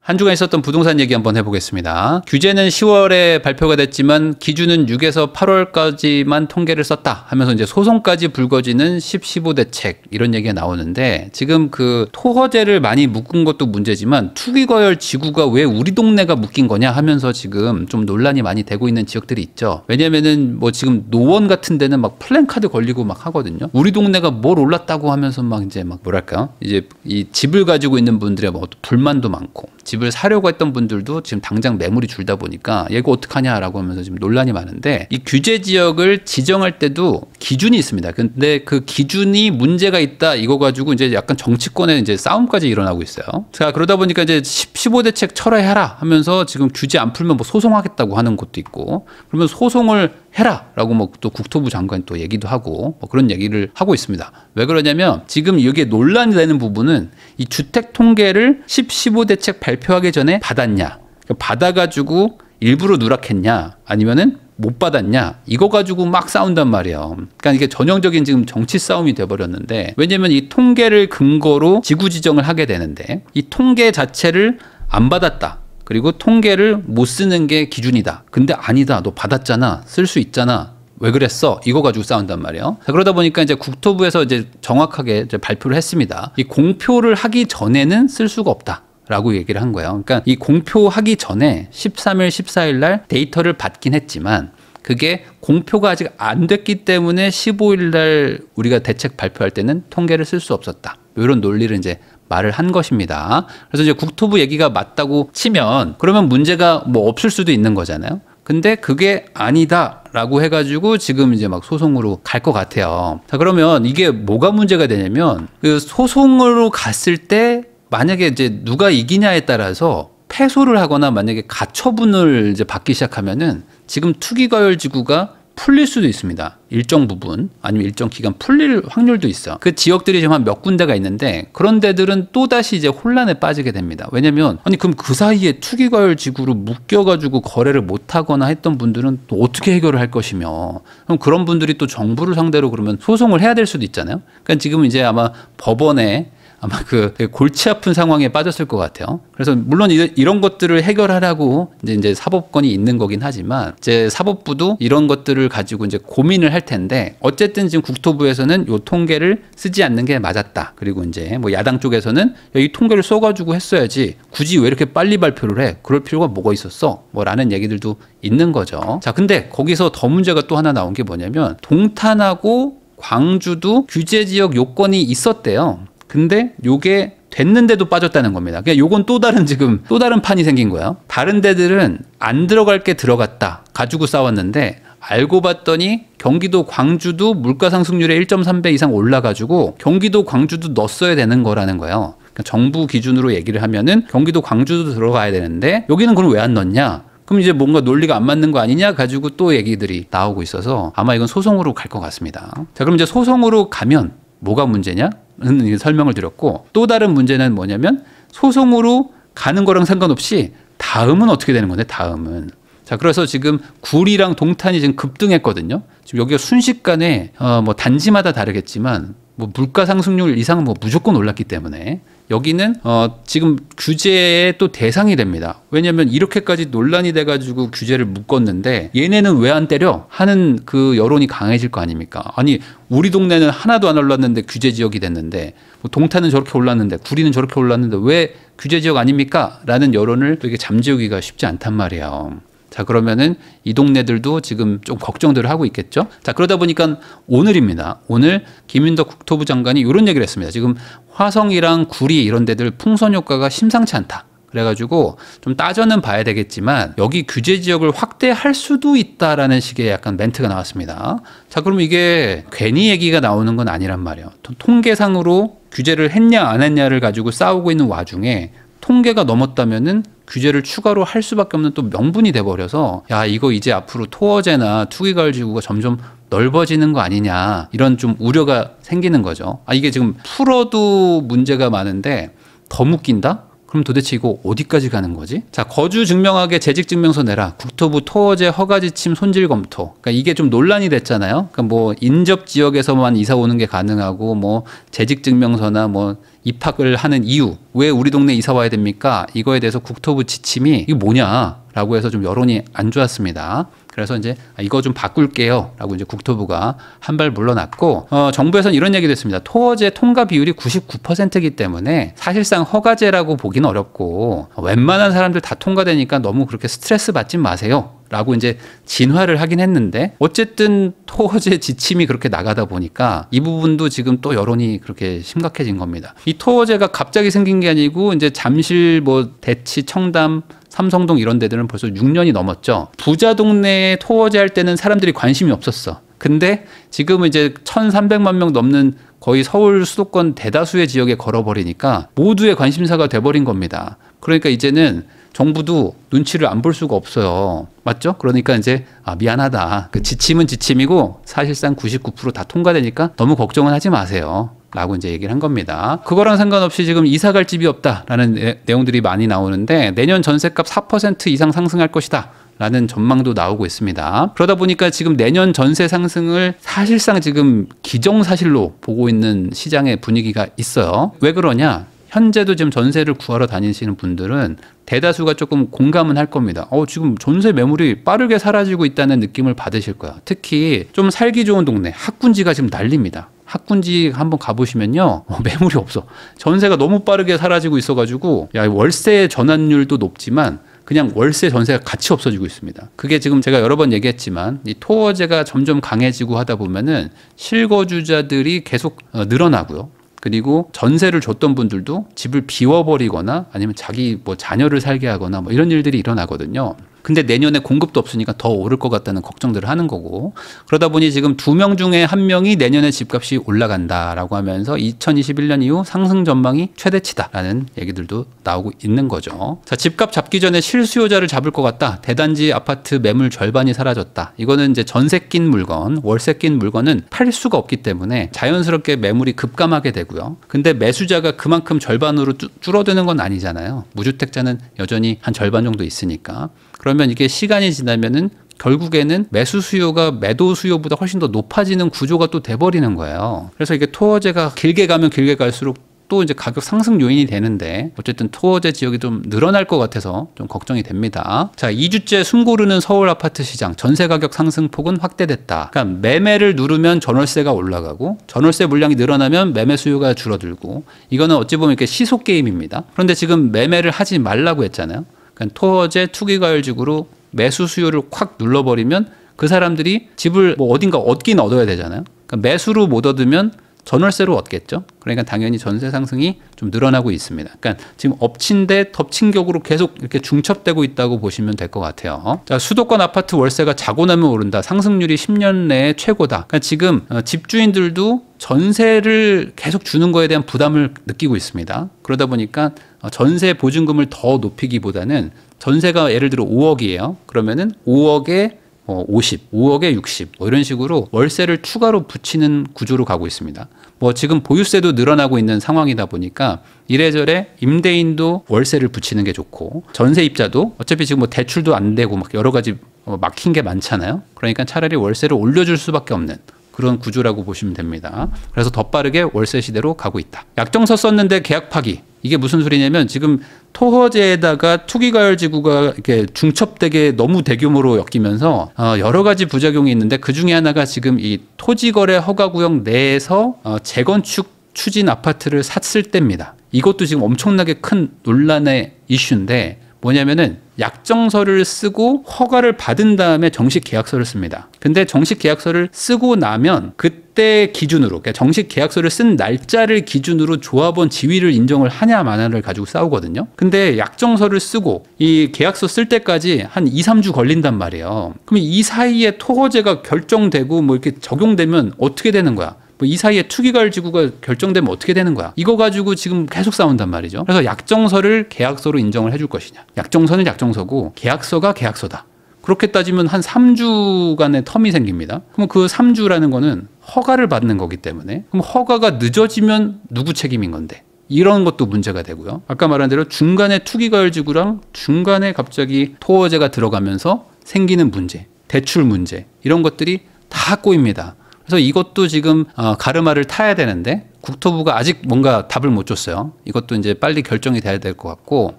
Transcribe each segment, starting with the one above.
한 주간 있었던 부동산 얘기 한번 해보겠습니다. 규제는 10월에 발표가 됐지만 기준은 6에서 8월까지만 통계를 썼다 하면서 이제 소송까지 불거지는 15 대책 이런 얘기가 나오는데, 지금 그 토허제를 많이 묶은 것도 문제지만 투기과열 지구가 왜 우리 동네가 묶인 거냐 하면서 지금 좀 논란이 많이 되고 있는 지역들이 있죠. 왜냐면은 뭐 지금 노원 같은 데는 막 플랜카드 걸리고 막 하거든요. 우리 동네가 뭘 올랐다고 하면서 막 이제 막 뭐랄까, 이제 이 집을 가지고 있는 분들의 뭐 불만도 많고, 집을 사려고 했던 분들도 지금 당장 매물이 줄다 보니까 얘가 어떡하냐라고 하면서 지금 논란이 많은데, 이 규제 지역을 지정할 때도 기준이 있습니다. 근데 그 기준이 문제가 있다 이거 가지고 이제 약간 정치권에 이제 싸움까지 일어나고 있어요. 자, 그러다 보니까 이제 15 대책 철회해라 하면서 지금 규제 안 풀면 뭐 소송하겠다고 하는 것도 있고, 그러면 소송을 해라라고 뭐 또 국토부 장관이 또 얘기도 하고 뭐 그런 얘기를 하고 있습니다. 왜 그러냐면 지금 이게 논란이 되는 부분은 이 주택 통계를 15 대책 발표하기 전에 받았냐, 받아가지고 일부러 누락했냐, 아니면은 못 받았냐, 이거 가지고 막 싸운단 말이에요. 그러니까 이게 전형적인 지금 정치 싸움이 돼버렸는데, 왜냐면 이 통계를 근거로 지구 지정을 하게 되는데 이 통계 자체를 안 받았다, 그리고 통계를 못 쓰는 게 기준이다. 근데 아니다, 너 받았잖아, 쓸 수 있잖아, 왜 그랬어? 이거 가지고 싸운단 말이에요. 자, 그러다 보니까 이제 국토부에서 이제 정확하게 이제 발표를 했습니다. 이 공표를 하기 전에는 쓸 수가 없다 라고 얘기를 한 거예요. 그러니까 이 공표하기 전에 13일, 14일 날 데이터를 받긴 했지만 그게 공표가 아직 안 됐기 때문에 15일 날 우리가 대책 발표할 때는 통계를 쓸 수 없었다. 이런 논리를 이제 말을 한 것입니다. 그래서 이제 국토부 얘기가 맞다고 치면 그러면 문제가 뭐 없을 수도 있는 거잖아요. 근데 그게 아니다라고 해가지고 지금 이제 막 소송으로 갈 것 같아요. 자, 그러면 이게 뭐가 문제가 되냐면 그 소송으로 갔을 때 만약에 이제 누가 이기냐에 따라서 패소를 하거나 만약에 가처분을 이제 받기 시작하면은 지금 투기과열 지구가 풀릴 수도 있습니다. 일정 부분 아니면 일정 기간 풀릴 확률도 있어. 그 지역들이 지금 한 몇 군데가 있는데 그런 데들은 또다시 이제 혼란에 빠지게 됩니다. 왜냐면 아니 그럼 그 사이에 투기과열 지구로 묶여가지고 거래를 못하거나 했던 분들은 또 어떻게 해결을 할 것이며, 그럼 그런 분들이 또 정부를 상대로 그러면 소송을 해야 될 수도 있잖아요. 그러니까 지금 이제 아마 법원에 아마 그 골치 아픈 상황에 빠졌을 것 같아요. 그래서 물론 이런 것들을 해결하라고 이제 사법권이 있는 거긴 하지만 이제 사법부도 이런 것들을 가지고 이제 고민을 할 텐데, 어쨌든 지금 국토부에서는 요 통계를 쓰지 않는 게 맞았다. 그리고 이제 뭐 야당 쪽에서는 이 통계를 써가지고 했어야지 굳이 왜 이렇게 빨리 발표를 해? 그럴 필요가 뭐가 있었어? 뭐라는 얘기들도 있는 거죠. 자, 근데 거기서 더 문제가 또 하나 나온 게 뭐냐면 동탄하고 광주도 규제 지역 요건이 있었대요. 근데 요게 됐는데도 빠졌다는 겁니다. 그러니까 요건 또 다른 판이 생긴 거예요. 다른 데들은 안 들어갈 게 들어갔다 가지고 싸웠는데 알고 봤더니 경기도 광주도 물가 상승률의 1.3배 이상 올라가지고 경기도 광주도 넣었어야 되는 거라는 거예요. 그러니까 정부 기준으로 얘기를 하면은 경기도 광주도 들어가야 되는데 여기는 그럼 왜 안 넣냐? 그럼 이제 뭔가 논리가 안 맞는 거 아니냐 가지고 또 얘기들이 나오고 있어서 아마 이건 소송으로 갈 것 같습니다. 자, 그럼 이제 소송으로 가면 뭐가 문제냐? 는 설명을 드렸고, 또 다른 문제는 뭐냐면 소송으로 가는 거랑 상관없이 다음은 어떻게 되는 건데, 다음은. 자, 그래서 지금 구리랑 동탄이 지금 급등했거든요. 지금 여기가 순식간에 뭐 단지마다 다르겠지만 뭐 물가 상승률 이상은 뭐 무조건 올랐기 때문에 여기는 지금 규제의 또 대상이 됩니다. 왜냐하면 이렇게까지 논란이 돼가지고 규제를 묶었는데 얘네는 왜 안 때려? 하는 그 여론이 강해질 거 아닙니까? 아니 우리 동네는 하나도 안 올랐는데 규제 지역이 됐는데, 뭐 동탄은 저렇게 올랐는데 구리는 저렇게 올랐는데 왜 규제 지역 아닙니까? 라는 여론을 또 이게 잠재우기가 쉽지 않단 말이에요. 자, 그러면은 이 동네들도 지금 좀 걱정들을 하고 있겠죠. 자, 그러다 보니까 오늘입니다. 오늘 김윤덕 국토부 장관이 이런 얘기를 했습니다. 지금 화성이랑 구리 이런 데들 풍선 효과가 심상치 않다. 그래가지고 좀 따져는 봐야 되겠지만 여기 규제 지역을 확대할 수도 있다라는 식의 약간 멘트가 나왔습니다. 자, 그럼 이게 괜히 얘기가 나오는 건 아니란 말이에요. 통계상으로 규제를 했냐 안 했냐를 가지고 싸우고 있는 와중에 통계가 넘었다면은 규제를 추가로 할 수밖에 없는 또 명분이 돼버려서 야, 이거 이제 앞으로 토어제나 투기과열 지구가 점점 넓어지는 거 아니냐, 이런 좀 우려가 생기는 거죠. 아, 이게 지금 풀어도 문제가 많은데 더 묶인다? 그럼 도대체 이거 어디까지 가는 거지? 자, 거주 증명하게 재직 증명서 내라. 국토부 토어제 허가 지침 손질 검토. 그러니까 이게 좀 논란이 됐잖아요. 그러니까 뭐 인접 지역에서만 이사 오는 게 가능하고 뭐 재직 증명서나 뭐 입학을 하는 이유, 왜 우리 동네 이사 와야 됩니까? 이거에 대해서 국토부 지침이 이게 뭐냐라고 해서 좀 여론이 안 좋았습니다. 그래서 이제 이거 좀 바꿀게요 라고 이제 국토부가 한 발 물러났고, 정부에서는 이런 얘기도 했습니다. 토어제 통과 비율이 99%이기 때문에 사실상 허가제라고 보기는 어렵고 웬만한 사람들 다 통과되니까 너무 그렇게 스트레스 받지 마세요 라고 이제 진화를 하긴 했는데, 어쨌든 토어제 지침이 그렇게 나가다 보니까 이 부분도 지금 또 여론이 그렇게 심각해진 겁니다. 이 토어제가 갑자기 생긴 게 아니고 이제 잠실 뭐 대치 청담 삼성동 이런 데들은 벌써 6년이 넘었죠. 부자 동네에 토어제 할 때는 사람들이 관심이 없었어. 근데 지금은 이제 1,300만 명 넘는 거의 서울 수도권 대다수의 지역에 걸어버리니까 모두의 관심사가 돼버린 겁니다. 그러니까 이제는 정부도 눈치를 안 볼 수가 없어요. 맞죠? 그러니까 이제 미안하다. 그 지침은 지침이고 사실상 99% 다 통과되니까 너무 걱정은 하지 마세요 라고 이제 얘기를 한 겁니다. 그거랑 상관없이 지금 이사 갈 집이 없다라는 내용들이 많이 나오는데, 내년 전셋값 4% 이상 상승할 것이다 라는 전망도 나오고 있습니다. 그러다 보니까 지금 내년 전세 상승을 사실상 지금 기정사실로 보고 있는 시장의 분위기가 있어요. 왜 그러냐? 현재도 지금 전세를 구하러 다니시는 분들은 대다수가 조금 공감은 할 겁니다. 지금 전세 매물이 빠르게 사라지고 있다는 느낌을 받으실 거야. 특히 좀 살기 좋은 동네, 학군지가 지금 난립니다. 학군지 한번 가보시면요, 매물이 없어. 전세가 너무 빠르게 사라지고 있어가지고 월세 전환율도 높지만 그냥 월세 전세가 같이 없어지고 있습니다. 그게 지금 제가 여러 번 얘기했지만 이 토어제가 점점 강해지고 하다 보면은 실거주자들이 계속 늘어나고요. 그리고 전세를 줬던 분들도 집을 비워버리거나 아니면 자기 뭐 자녀를 살게 하거나 뭐 이런 일들이 일어나거든요. 근데 내년에 공급도 없으니까 더 오를 것 같다는 걱정들을 하는 거고, 그러다 보니 지금 2명 중에 1명이 내년에 집값이 올라간다라고 하면서 2021년 이후 상승 전망이 최대치다라는 얘기들도 나오고 있는 거죠. 자, 집값 잡기 전에 실수요자를 잡을 것 같다. 대단지 아파트 매물 절반이 사라졌다. 이거는 이제 전세 낀 물건, 월세 낀 물건은 팔 수가 없기 때문에 자연스럽게 매물이 급감하게 되고요. 근데 매수자가 그만큼 절반으로 줄어드는 건 아니잖아요. 무주택자는 여전히 한 절반 정도 있으니까. 그러면 이게 시간이 지나면은 결국에는 매수 수요가 매도 수요보다 훨씬 더 높아지는 구조가 또 돼버리는 거예요. 그래서 이게 토어제가 길게 가면 길게 갈수록 또 이제 가격 상승 요인이 되는데, 어쨌든 토어제 지역이 좀 늘어날 것 같아서 좀 걱정이 됩니다. 자, 2주째 숨고르는 서울 아파트 시장, 전세 가격 상승폭은 확대됐다. 그러니까 매매를 누르면 전월세가 올라가고 전월세 물량이 늘어나면 매매 수요가 줄어들고, 이거는 어찌 보면 이렇게 시속 게임입니다. 그런데 지금 매매를 하지 말라고 했잖아요. 그러니까 토어제 투기과열직으로 매수 수요를 확 눌러버리면 그 사람들이 집을 뭐 어딘가 얻긴 얻어야 되잖아요. 그러니까 매수로 못 얻으면 전월세로 얻겠죠. 그러니까 당연히 전세 상승이 좀 늘어나고 있습니다. 그러니까 지금 엎친 데 덮친 격으로 계속 이렇게 중첩되고 있다고 보시면 될 것 같아요. 자, 수도권 아파트 월세가 자고 나면 오른다. 상승률이 10년 내에 최고다. 그러니까 지금 집주인들도 전세를 계속 주는 거에 대한 부담을 느끼고 있습니다. 그러다 보니까 전세 보증금을 더 높이기보다는, 전세가 예를 들어 5억이에요. 그러면은 5억에 50, 5억에 60, 뭐 이런 식으로 월세를 추가로 붙이는 구조로 가고 있습니다. 뭐 지금 보유세도 늘어나고 있는 상황이다 보니까 이래저래 임대인도 월세를 붙이는 게 좋고, 전세입자도 어차피 지금 뭐 대출도 안 되고 막 여러 가지 막힌 게 많잖아요. 그러니까 차라리 월세를 올려줄 수밖에 없는 그런 구조라고 보시면 됩니다. 그래서 더 빠르게 월세 시대로 가고 있다. 약정서 썼는데 계약 파기. 이게 무슨 소리냐면, 지금 토어제에다가 투기과열지구가 이렇게 중첩되게 너무 대규모로 엮이면서 여러 가지 부작용이 있는데, 그 중에 하나가 지금 이 토지거래 허가구역 내에서 재건축 추진 아파트를 샀을 때입니다. 이것도 지금 엄청나게 큰 논란의 이슈인데, 뭐냐면은 약정서를 쓰고 허가를 받은 다음에 정식 계약서를 씁니다. 근데 정식 계약서를 쓰고 나면 그때 기준으로, 그러니까 정식 계약서를 쓴 날짜를 기준으로 조합원 지위를 인정을 하냐 마냐를 가지고 싸우거든요. 근데 약정서를 쓰고 이 계약서 쓸 때까지 한 2, 3주 걸린단 말이에요. 그럼 이 사이에 토어제가 결정되고 뭐 이렇게 적용되면 어떻게 되는 거야? 뭐 이 사이에 투기과열지구가 결정되면 어떻게 되는 거야? 이거 가지고 지금 계속 싸운단 말이죠. 그래서 약정서를 계약서로 인정을 해줄 것이냐. 약정서는 약정서고 계약서가 계약서다. 그렇게 따지면 한 3주간의 텀이 생깁니다. 그럼 그 3주라는 거는 허가를 받는 거기 때문에, 그럼 허가가 늦어지면 누구 책임인 건데? 이런 것도 문제가 되고요. 아까 말한 대로 중간에 투기과열지구랑 중간에 갑자기 토어제가 들어가면서 생기는 문제, 대출 문제 이런 것들이 다 꼬입니다. 그래서 이것도 지금 가르마를 타야 되는데 국토부가 아직 뭔가 답을 못 줬어요. 이것도 이제 빨리 결정이 돼야 될 것 같고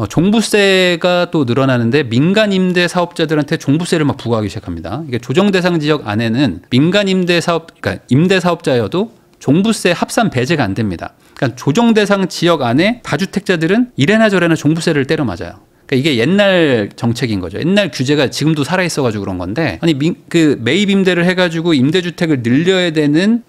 종부세가 또 늘어나는데 민간 임대 사업자들한테 종부세를 막 부과하기 시작합니다. 이게 조정 대상 지역 안에는 민간 임대 사업, 그러니까 임대 사업자여도 종부세 합산 배제가 안 됩니다. 그러니까 조정 대상 지역 안에 다주택자들은 이래나 저래나 종부세를 때려 맞아요. 그러니까 이게 옛날 정책인 거죠. 옛날 규제가 지금도 살아 있어가지고 그런 건데, 아니 매입 임대를 해가지고 임대주택을 늘려야 되는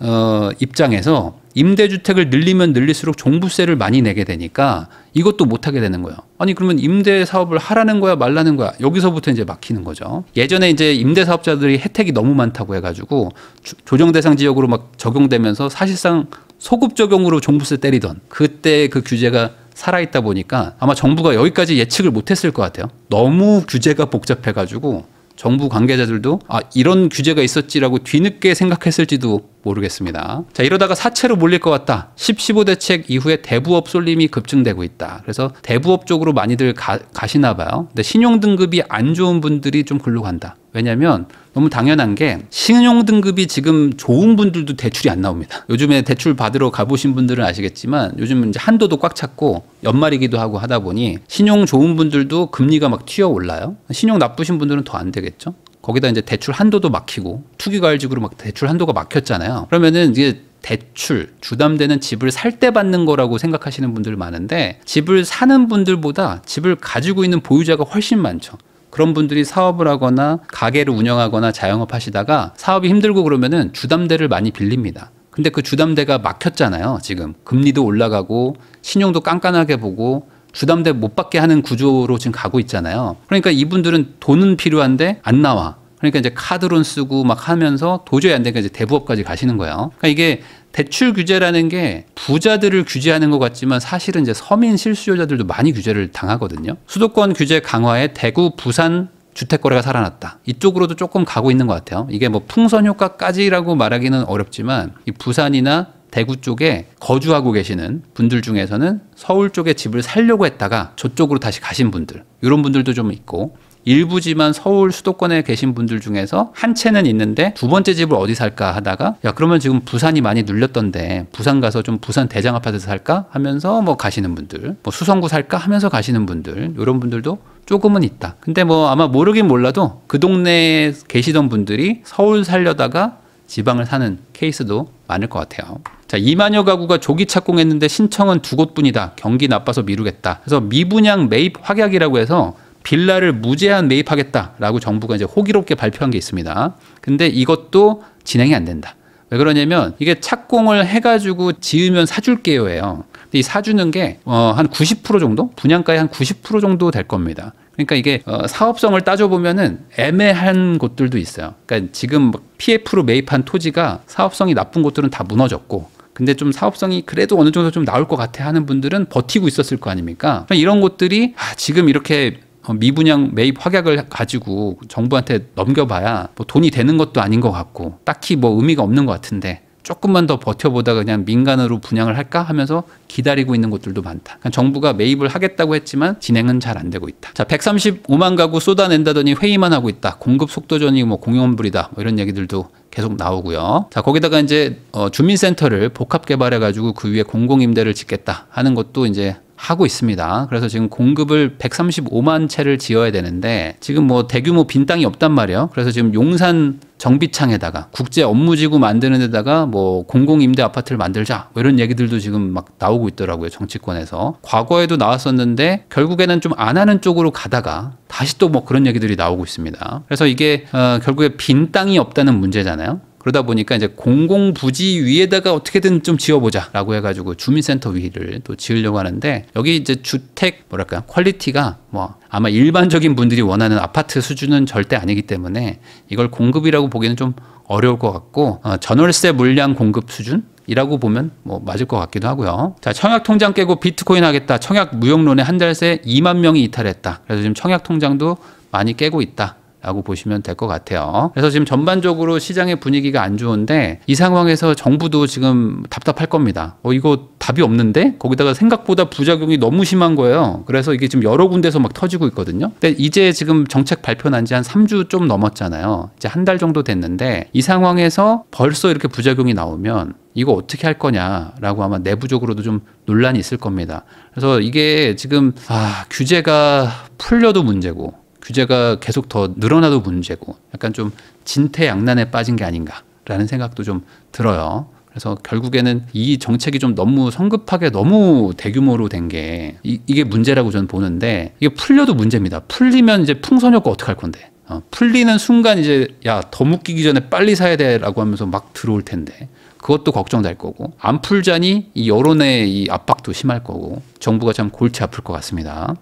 입장에서 임대주택을 늘리면 늘릴수록 종부세를 많이 내게 되니까 이것도 못하게 되는 거예요. 아니 그러면 임대 사업을 하라는 거야 말라는 거야, 여기서부터 이제 막히는 거죠. 예전에 이제 임대 사업자들이 혜택이 너무 많다고 해가지고 조정 대상 지역으로 막 적용되면서 사실상 소급 적용으로 종부세 때리던 그때 그 규제가 살아있다 보니까 아마 정부가 여기까지 예측을 못했을 것 같아요. 너무 규제가 복잡해가지고 정부 관계자들도 이런 규제가 있었지라고 뒤늦게 생각했을지도 모르겠습니다. 자, 이러다가 사채로 몰릴 것 같다. 10.15 대책 이후에 대부업 쏠림이 급증되고 있다. 그래서 대부업 쪽으로 많이들 가시나 봐요. 근데 신용등급이 안 좋은 분들이 좀 글로 간다. 왜냐하면 너무 당연한 게 신용등급이 지금 좋은 분들도 대출이 안 나옵니다. 요즘에 대출 받으러 가보신 분들은 아시겠지만 요즘 이제 한도도 꽉 찼고 연말이기도 하고 하다 보니 신용 좋은 분들도 금리가 막 튀어 올라요. 신용 나쁘신 분들은 더 안 되겠죠. 거기다 이제 대출 한도도 막히고 투기과열지구로 막 대출 한도가 막혔잖아요. 그러면은 이제 대출, 주담대는 집을 살 때 받는 거라고 생각하시는 분들 많은데 집을 사는 분들보다 집을 가지고 있는 보유자가 훨씬 많죠. 그런 분들이 사업을 하거나 가게를 운영하거나 자영업 하시다가 사업이 힘들고 그러면은 주담대를 많이 빌립니다. 근데 그 주담대가 막혔잖아요. 지금 금리도 올라가고 신용도 깐깐하게 보고 주담대 못 받게 하는 구조로 지금 가고 있잖아요. 그러니까 이분들은 돈은 필요한데 안 나와. 그러니까 이제 카드론 쓰고 막 하면서 도저히 안 되니까 이제 대부업까지 가시는 거예요. 그러니까 이게 대출 규제라는 게 부자들을 규제하는 것 같지만 사실은 이제 서민 실수요자들도 많이 규제를 당하거든요. 수도권 규제 강화에 대구, 부산 주택 거래가 살아났다. 이쪽으로도 조금 가고 있는 것 같아요. 이게 뭐 풍선 효과까지라고 말하기는 어렵지만 이 부산이나 대구 쪽에 거주하고 계시는 분들 중에서는 서울 쪽에 집을 살려고 했다가 저쪽으로 다시 가신 분들, 이런 분들도 좀 있고, 일부지만 서울 수도권에 계신 분들 중에서 한 채는 있는데 두 번째 집을 어디 살까 하다가 야 그러면 지금 부산이 많이 눌렸던데 부산 가서 좀 부산 대장 아파트에서 살까 하면서 뭐 가시는 분들, 뭐 수성구 살까 하면서 가시는 분들, 이런 분들도 조금은 있다. 근데 뭐 아마 모르긴 몰라도 그 동네에 계시던 분들이 서울 살려다가 지방을 사는 케이스도 많을 것 같아요. 자, 2만여 가구가 조기 착공했는데 신청은 2곳뿐이다. 경기 나빠서 미루겠다. 그래서 미분양 매입 확약이라고 해서 빌라를 무제한 매입하겠다라고 정부가 이제 호기롭게 발표한 게 있습니다. 근데 이것도 진행이 안 된다. 왜 그러냐면 이게 착공을 해가지고 지으면 사줄게요예요. 근데 이 사주는 게 한 90% 정도? 분양가의 한 90% 정도 될 겁니다. 그러니까 이게 사업성을 따져보면은 애매한 곳들도 있어요. 그러니까 지금 PF로 매입한 토지가 사업성이 나쁜 곳들은 다 무너졌고, 근데 좀 사업성이 그래도 어느 정도 좀 나올 것 같아 하는 분들은 버티고 있었을 거 아닙니까? 이런 곳들이 지금 이렇게 미분양 매입 확약을 가지고 정부한테 넘겨봐야 뭐 돈이 되는 것도 아닌 것 같고 딱히 뭐 의미가 없는 것 같은데 조금만 더 버텨보다가 그냥 민간으로 분양을 할까 하면서 기다리고 있는 곳들도 많다. 그러니까 정부가 매입을 하겠다고 했지만 진행은 잘 안 되고 있다. 자, 135만 가구 쏟아낸다더니 회의만 하고 있다. 공급 속도전이 뭐 공용불이다. 뭐 이런 얘기들도 계속 나오고요. 자, 거기다가 이제 주민센터를 복합 개발해가지고 그 위에 공공임대를 짓겠다 하는 것도 이제 하고 있습니다. 그래서 지금 공급을 135만 채를 지어야 되는데 지금 뭐 대규모 빈 땅이 없단 말이에요. 그래서 지금 용산 정비창에다가 국제 업무지구 만드는 데다가 뭐 공공임대 아파트를 만들자 뭐 이런 얘기들도 지금 막 나오고 있더라고요. 정치권에서. 과거에도 나왔었는데 결국에는 좀 안 하는 쪽으로 가다가 다시 또 뭐 그런 얘기들이 나오고 있습니다. 그래서 이게 결국에 빈 땅이 없다는 문제잖아요. 그러다 보니까 이제 공공부지 위에다가 어떻게든 좀 지어보자라고 해가지고 주민센터 위를 또 지으려고 하는데 여기 이제 주택 뭐랄까 퀄리티가 뭐 아마 일반적인 분들이 원하는 아파트 수준은 절대 아니기 때문에 이걸 공급이라고 보기는 좀 어려울 것 같고 전월세 물량 공급 수준이라고 보면 뭐 맞을 것 같기도 하고요. 자, 청약 통장 깨고 비트코인 하겠다. 청약 무용론에 한 달 새 2만 명이 이탈했다. 그래서 지금 청약 통장도 많이 깨고 있다. 라고 보시면 될 것 같아요. 그래서 지금 전반적으로 시장의 분위기가 안 좋은데 이 상황에서 정부도 지금 답답할 겁니다. 이거 답이 없는데 거기다가 생각보다 부작용이 너무 심한 거예요. 그래서 이게 지금 여러 군데서 막 터지고 있거든요. 근데 이제 지금 정책 발표 난 지 한 3주 좀 넘었잖아요. 이제 한 달 정도 됐는데 이 상황에서 벌써 이렇게 부작용이 나오면 이거 어떻게 할 거냐라고 아마 내부적으로도 좀 논란이 있을 겁니다. 그래서 이게 지금 규제가 풀려도 문제고 규제가 계속 더 늘어나도 문제고 약간 좀 진퇴양난에 빠진 게 아닌가라는 생각도 좀 들어요. 그래서 결국에는 이 정책이 좀 너무 성급하게 너무 대규모로 된 게 이게 문제라고 저는 보는데 이게 풀려도 문제입니다. 풀리면 이제 풍선효과 어떡할 건데. 풀리는 순간 이제 더 묶이기 전에 빨리 사야 돼라고 하면서 막 들어올 텐데 그것도 걱정될 거고 안 풀자니 이 여론의 이 압박도 심할 거고 정부가 참 골치 아플 것 같습니다.